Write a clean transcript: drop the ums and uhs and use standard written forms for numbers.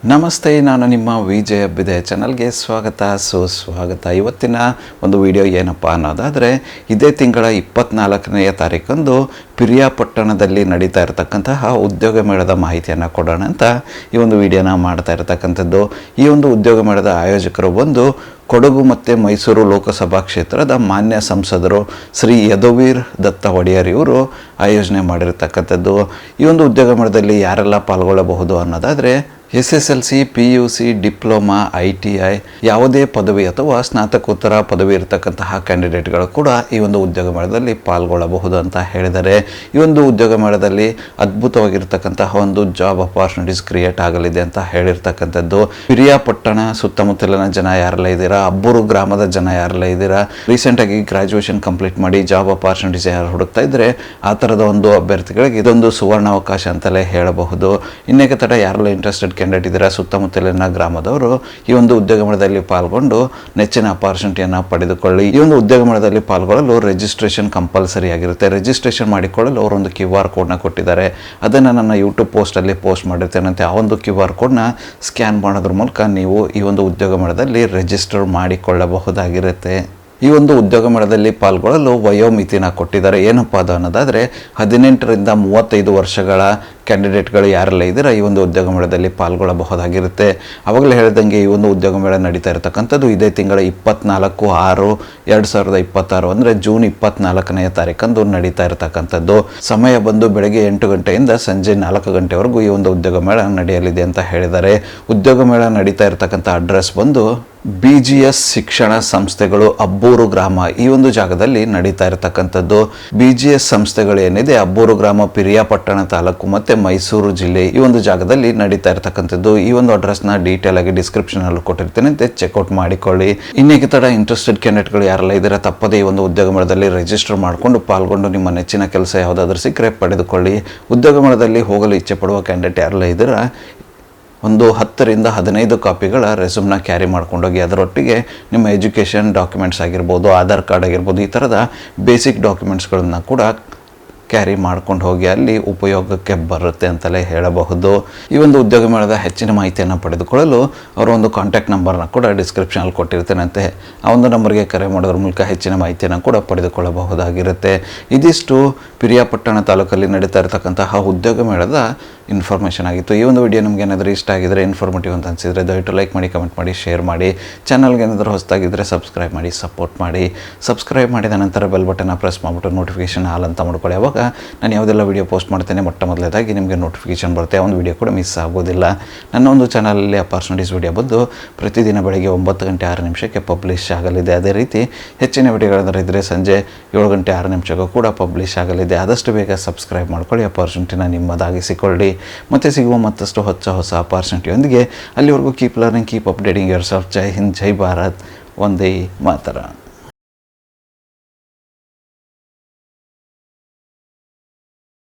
ನಮಸ್ತೆ, ನಾನು ನಿಮ್ಮ ವಿಜಯ್ ಅಬ್ಬಿದೆ ಚಾನಲ್ಗೆ ಸ್ವಾಗತ ಸುಸ್ವಾಗತ. ಇವತ್ತಿನ ಒಂದು ವಿಡಿಯೋ ಏನಪ್ಪ ಅನ್ನೋದಾದರೆ, ಇದೇ ತಿಂಗಳ 24ನೇ ತಾರೀಕಂದು ಪಿರಿಯಾಪಟ್ಟಣದಲ್ಲಿ ನಡೀತಾ ಇರತಕ್ಕಂತಹ ಉದ್ಯೋಗ ಮೇಳದ ಮಾಹಿತಿಯನ್ನು ಕೊಡೋಣ ಅಂತ ಈ ಒಂದು ವಿಡಿಯೋನ ಮಾಡ್ತಾ ಇರತಕ್ಕಂಥದ್ದು. ಈ ಒಂದು ಉದ್ಯೋಗ ಮೇಳದ ಆಯೋಜಕರು ಬಂದು ಕೊಡಗು ಮತ್ತು ಮೈಸೂರು ಲೋಕಸಭಾ ಕ್ಷೇತ್ರದ ಮಾನ್ಯ ಸಂಸದರು ಶ್ರೀ ಯದುವೀರ್ ದತ್ತ ಒಡೆಯರ್ ಇವರು ಆಯೋಜನೆ ಮಾಡಿರ್ತಕ್ಕಂಥದ್ದು. ಈ ಒಂದು ಉದ್ಯೋಗ ಮೇಳದಲ್ಲಿ ಯಾರೆಲ್ಲ ಪಾಲ್ಗೊಳ್ಳಬಹುದು ಅನ್ನೋದಾದರೆ, SSLC, PUC, ಡಿಪ್ಲೊಮಾ, ITI ಯಾವುದೇ ಪದವಿ ಅಥವಾ ಸ್ನಾತಕೋತ್ತರ ಪದವಿ ಇರತಕ್ಕಂತಹ ಕ್ಯಾಂಡಿಡೇಟ್ಗಳು ಕೂಡ ಈ ಒಂದು ಉದ್ಯೋಗ ಮೇಳದಲ್ಲಿ ಪಾಲ್ಗೊಳ್ಳಬಹುದು ಅಂತ ಹೇಳಿದ್ದಾರೆ. ಈ ಒಂದು ಉದ್ಯೋಗ ಮೇಳದಲ್ಲಿ ಅದ್ಭುತವಾಗಿರ್ತಕ್ಕಂತಹ ಒಂದು ಜಾಬ್ ಅಪಾರ್ಚುನಿಟೀಸ್ ಕ್ರಿಯೇಟ್ ಆಗಲಿದೆ ಅಂತ ಹೇಳಿರ್ತಕ್ಕಂಥದ್ದು. ಪಿರಿಯಾಪಟ್ಟಣ ಸುತ್ತಮುತ್ತಲಿನ ಜನ ಯಾರೆಲ್ಲ ಇದ್ದೀರಾ, ಅಬ್ಬೂರು ಗ್ರಾಮದ ಜನ ಯಾರೆಲ್ಲ ಇದ್ದೀರಾ, ರೀಸೆಂಟಾಗಿ ಗ್ರಾಜುಯೇಷನ್ ಕಂಪ್ಲೀಟ್ ಮಾಡಿ ಜಾಬ್ ಅಪಾರ್ಚುನಿಟೀಸ್ ಯಾರು ಹುಡುಕ್ತಾ ಇದ್ದರೆ ಆ ಥರದ ಒಂದು ಅಭ್ಯರ್ಥಿಗಳಿಗೆ ಇದೊಂದು ಸುವರ್ಣ ಅವಕಾಶ ಅಂತಲೇ ಹೇಳಬಹುದು. ಇನ್ನೇಕೆ ತಡ ಯಾರೆಲ್ಲ ಇಂಟ್ರೆಸ್ಟೆಡ್ ಕ್ಯಾಂಡಿಡೇಟ್ ಇದ್ದೀರಾ, ಸುತ್ತಮುತ್ತಲಿನ ಗ್ರಾಮದವರು ಈ ಒಂದು ಉದ್ಯೋಗ ಮೇಳದಲ್ಲಿ ಪಾಲ್ಗೊಂಡು ನೆಚ್ಚಿನ ಅಪಾರ್ಚುನಿಟಿಯನ್ನು ಪಡೆದುಕೊಳ್ಳಿ. ಈ ಒಂದು ಉದ್ಯೋಗ ಮೇಳದಲ್ಲಿ ಪಾಲ್ಗೊಳ್ಳಲು ರಿಜಿಸ್ಟ್ರೇಷನ್ ಕಂಪಲ್ಸರಿ ಆಗಿರುತ್ತೆ. ರಿಜಿಸ್ಟ್ರೇಷನ್ ಮಾಡಿಕೊಳ್ಳಲು ಅವರೊಂದು QR ಕೋಡ್ನ ಕೊಟ್ಟಿದ್ದಾರೆ. ಅದನ್ನು ನನ್ನ ಯೂಟ್ಯೂಬ್ ಪೋಸ್ಟಲ್ಲಿ ಪೋಸ್ಟ್ ಮಾಡಿರ್ತೇನಂತೆ. ಆ ಒಂದು QR ಕೋಡ್ನ ಸ್ಕ್ಯಾನ್ ಮಾಡೋದ್ರ ಮೂಲಕ ನೀವು ಈ ಒಂದು ಉದ್ಯೋಗ ಮೇಳದಲ್ಲಿ ರಿಜಿಸ್ಟರ್ ಮಾಡಿಕೊಳ್ಳಬಹುದಾಗಿರುತ್ತೆ. ಈ ಒಂದು ಉದ್ಯೋಗ ಮೇಳದಲ್ಲಿ ಪಾಲ್ಗೊಳ್ಳಲು ವಯೋಮಿತಿನ ಕೊಟ್ಟಿದ್ದಾರೆ. ಏನಪ್ಪ ಅದು ಅನ್ನೋದಾದರೆ, 18ರಿಂದ 35 ವರ್ಷಗಳ ಕ್ಯಾಂಡಿಡೇಟ್ಗಳು ಯಾರೆಲ್ಲ ಇದ್ದೀರಾ ಈ ಒಂದು ಉದ್ಯೋಗ ಮೇಳದಲ್ಲಿ ಪಾಲ್ಗೊಳ್ಳಬಹುದಾಗಿರುತ್ತೆ. ಅವಾಗಲೇ ಹೇಳಿದಂಗೆ ಈ ಒಂದು ಉದ್ಯೋಗ ಮೇಳ ನಡೀತಾ ಇರತಕ್ಕಂಥದ್ದು ಇದೇ ತಿಂಗಳ 24/6/2026 ಅಂದರೆ ಜೂನ್ 24ನೇ ತಾರೀಕಂದು ನಡೀತಾ ಇರತಕ್ಕಂಥದ್ದು. ಸಮಯ ಬಂದು ಬೆಳಗ್ಗೆ 8 ಗಂಟೆಯಿಂದ ಸಂಜೆ 4 ಗಂಟೆವರೆಗೂ ಈ ಒಂದು ಉದ್ಯೋಗ ಮೇಳ ನಡೆಯಲಿದೆ ಅಂತ ಹೇಳಿದ್ದಾರೆ. ಉದ್ಯೋಗ ಮೇಳ ನಡೀತಾ ಇರತಕ್ಕಂಥ ಅಡ್ರೆಸ್ ಬಂದು BGS ಶಿಕ್ಷಣ ಸಂಸ್ಥೆಗಳು, ಅಬ್ಬೂರು ಗ್ರಾಮ, ಈ ಒಂದು ಜಾಗದಲ್ಲಿ ನಡೀತಾ ಇರತಕ್ಕಂಥದ್ದು. BGS ಸಂಸ್ಥೆಗಳು ಏನಿದೆ ಅಬ್ಬೂರು ಗ್ರಾಮ, ಪಿರಿಯಾಪಟ್ಟಣ ತಾಲೂಕು ಮತ್ತು ಮೈಸೂರು ಜಿಲ್ಲೆ, ಈ ಒಂದು ಜಾಗದಲ್ಲಿ ನಡೀತಾ ಇರತಕ್ಕಂಥದ್ದು. ಈ ಒಂದು ಅಡ್ರೆಸ್ನ ಡೀಟೇಲ್ ಆಗಿ ಡಿಸ್ಕ್ರಿಪ್ಷನ್ ಅಲ್ಲಿ ಕೊಟ್ಟಿರ್ತೇನೆ ಅಂತ ಚೆಕ್ಔಟ್ ಮಾಡಿಕೊಳ್ಳಿ. ಇನ್ನೇಕೆ ತಡ ಇಂಟ್ರೆಸ್ಟೆಡ್ ಕ್ಯಾಂಡಿಡೇಟ್ಗಳು ಯಾರೆಲ್ಲ ಇದ್ದೀರಾ ತಪ್ಪದೇ ಈ ಒಂದು ಉದ್ಯೋಗ ಮೇಳದಲ್ಲಿ ರಿಜಿಸ್ಟರ್ ಮಾಡಿಕೊಂಡು ಪಾಲ್ಗೊಂಡು ನಿಮ್ಮ ನೆಚ್ಚಿನ ಕೆಲಸ ಯಾವುದಾದ್ರೂ ಸಿಕ್ಕರೆ ಪಡೆದುಕೊಳ್ಳಿ. ಉದ್ಯೋಗ ಮೇಳದಲ್ಲಿ ಹೋಗಲು ಇಚ್ಛೆ ಪಡುವ ಕ್ಯಾಂಡಿಡೇಟ್ ಯಾರೆಲ್ಲ ಇದ್ದೀರಾ ಒಂದು 10ರಿಂದ 15 ಕಾಪಿಗಳ ರೆಸ್ಯೂಮ್ನ ಕ್ಯಾರಿ ಮಾಡ್ಕೊಂಡೋಗಿ, ಅದರೊಟ್ಟಿಗೆ ನಿಮ್ಮ ಎಜುಕೇಷನ್ ಡಾಕ್ಯುಮೆಂಟ್ಸ್ ಆಗಿರ್ಬೋದು, ಆಧಾರ್ ಕಾರ್ಡ್ ಆಗಿರ್ಬೋದು, ಈ ಥರದ ಬೇಸಿಕ್ ಡಾಕ್ಯುಮೆಂಟ್ಸ್ಗಳನ್ನು ಕೂಡ ಕ್ಯಾರಿ ಮಾಡ್ಕೊಂಡು ಹೋಗಿ ಅಲ್ಲಿ ಉಪಯೋಗಕ್ಕೆ ಬರುತ್ತೆ ಅಂತಲೇ ಹೇಳಬಹುದು. ಈ ಒಂದು ಉದ್ಯೋಗ ಮೇಳದ ಹೆಚ್ಚಿನ ಮಾಹಿತಿಯನ್ನು ಪಡೆದುಕೊಳ್ಳಲು ಅವರ ಒಂದು ಕಾಂಟ್ಯಾಕ್ಟ್ ನಂಬರ್ನ ಕೂಡ ಡಿಸ್ಕ್ರಿಪ್ಷನಲ್ಲಿ ಕೊಟ್ಟಿರ್ತೇನಂತೆ. ಆ ಒಂದು ನಂಬರ್ಗೆ ಕರೆ ಮಾಡೋದ್ರ ಮೂಲಕ ಹೆಚ್ಚಿನ ಮಾಹಿತಿಯನ್ನು ಕೂಡ ಪಡೆದುಕೊಳ್ಳಬಹುದಾಗಿರುತ್ತೆ. ಇದಿಷ್ಟು ಪಿರಿಯಾಪಟ್ಟಣ ತಾಲೂಕಲ್ಲಿ ನಡೀತಾ ಇರತಕ್ಕಂತಹ ಉದ್ಯೋಗ ಮೇಳದ ಇನ್ಫಾರ್ಮೇಷನ್ ಆಗಿತ್ತು. ಈ ಒಂದು ವಿಡಿಯೋ ನಿಮ್ಗೆ ಏನಾದರೂ ಇಷ್ಟ ಆಗಿದ್ರೆ, ಇನ್ಫಾರ್ಮೇಟಿವ್ ಅಂತ ಅನಿಸಿದರೆ ದಯವಿಟ್ಟು ಲೈಕ್ ಮಾಡಿ, ಕಮೆಂಟ್ ಮಾಡಿ, ಶೇರ್ ಮಾಡಿ. ಚಾನಲ್ಗೆ ಏನಾದರೂ ಹೊಸದಾಗಿದ್ದರೆ ಸಬ್ಸ್ಕ್ರೈಬ್ ಮಾಡಿ, ಸಪೋರ್ಟ್ ಮಾಡಿ. ಸಬ್ಸ್ಕ್ರೈಬ್ ಮಾಡಿದ ನಂತರ ಬೆಲ್ ಬಟನ್ನ ಪ್ರೆಸ್ ಮಾಡಿಬಿಟ್ಟು ನೋಟಿಫಿಕೇಷನ್ ಆಲ್ ಅಂತ ಮಾಡ್ಕೊಳ್ಳಿ. ಅವಾಗ ನಾನು ಯಾವುದೆಲ್ಲ ವೀಡಿಯೋ ಪೋಸ್ಟ್ ಮಾಡ್ತೇನೆ ಮೊದಲೇದಾಗಿ ನಿಮಗೆ ನೋಟಿಫಿಕೇಷನ್ ಬರುತ್ತೆ. ಆ ಒಂದು ವಿಡಿಯೋ ಕೂಡ ಮಿಸ್ ಆಗೋದಿಲ್ಲ. ನನ್ನ ಒಂದು ಚಾನಲಲ್ಲಿ ಅಪಾರ್ಚುನಿಟೀಸ್ ವಿಡಿಯೋ ಬಂದು ಪ್ರತಿದಿನ ಬೆಳಗ್ಗೆ 9:06 ಪಬ್ಲಿಷ್ ಆಗಲಿದೆ. ಅದೇ ರೀತಿ ಹೆಚ್ಚಿನ ವಿಡಿಯೋಗಳಾದರೂ ಇದ್ದರೆ ಸಂಜೆ 7:06 ಕೂಡ ಪಬ್ಲಿಷ್ ಆಗಲಿದೆ. ಆದಷ್ಟು ಬೇಗ ಸಬ್ಸ್ಕ್ರೈಬ್ ಮಾಡ್ಕೊಳ್ಳಿ, ಅಪಾರ್ಚುನಿಟಿನ ನಿಮ್ಮದಾಗಿಸಿಕೊಳ್ಳಿ. ಮತ್ತು ಸಿಗುವ ಮತ್ತಷ್ಟು ಹೊಸ ಅಪಾರ್ಚುನಿಟಿಯೊಂದಿಗೆ. ಅಲ್ಲಿವರೆಗೂ keep learning, keep updating yourself. ಜೈ ಹಿಂದ್, ಜೈ ಭಾರತ್, ವಂದೇ ಮಾತರಂ.